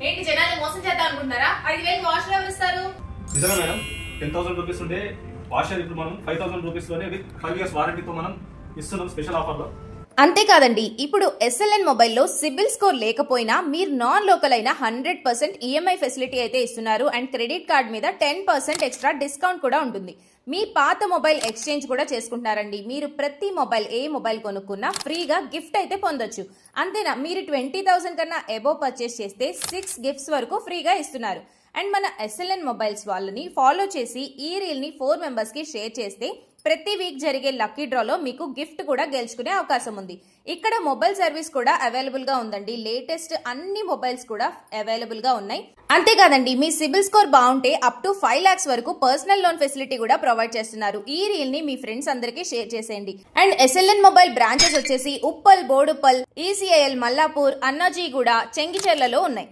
ఏంటి జనాలు మోసం చేద్దాం అనుకుంటున్నారా? 5,000 వాష్ ఎవరు ఇస్తారు? నిజమే మేడం, 10,000 రూపీస్ ఉంటే వాషర్ ఇప్పుడు మనం 5,000 రూపీస్ లోనే విత్ 5 years వారంటీతో మనం ఇస్తున్నాం స్పెషల్ ఆఫర్ లో. అంతేకాదండి, ఇప్పుడు ఎస్ఎల్ఎన్ మొబైల్లో సిబిల్ స్కోర్ లేకపోయినా మీరు నాన్ లోకల్ అయినా 100% ఈఎంఐ ఫెసిలిటీ అయితే ఇస్తున్నారు. అండ్ క్రెడిట్ కార్డ్ మీద 10% ఎక్స్ట్రా డిస్కౌంట్ కూడా ఉంటుంది. మీ పాత మొబైల్ ఎక్స్చేంజ్ కూడా చేసుకుంటున్నారండి. మీరు ప్రతి మొబైల్ ఏ మొబైల్ కొనుక్కున్నా ఫ్రీగా గిఫ్ట్ అయితే పొందొచ్చు. అంతేనా, మీరు 20,000 కన్నా అబోవ్ పర్చేస్ చేస్తే 6 గిఫ్ట్స్ వరకు ఫ్రీగా ఇస్తున్నారు. అండ్ మన ఎస్ఎల్ఎన్ మొబైల్స్ వాళ్ళని ఫాలో చేసి ఈ రీల్ ని 4 మెంబర్స్ కి షేర్ చేస్తే ప్రతి వీక్ జరిగే లక్కీ డ్రాలో మీకు గిఫ్ట్ కూడా గెలుచుకునే అవకాశం ఉంది. ఇక్కడ మొబైల్ సర్వీస్ కూడా అవైలబుల్ గా ఉందండి. లేటెస్ట్ అన్ని మొబైల్స్ కూడా అవైలబుల్ గా ఉన్నాయి. అంతేకాదండి, మీ సిబిల్ స్కోర్ బాగుంటే అప్ టు 5 lakhs వరకు పర్సనల్ లోన్ ఫెసిలిటీ కూడా ప్రొవైడ్ చేస్తున్నారు. ఈ రీల్ ని మీ ఫ్రెండ్స్ అందరికీ షేర్ చేసేయండి. అండ్ ఎస్ఎల్ఎన్ మొబైల్ బ్రాంచెస్ వచ్చేసి ఉప్పల్, బోడుప్పల్, ఈసీఐఎల్, మల్లాపూర్, అన్నాజీగూడ, చెంగిచెర్లలో ఉన్నాయి.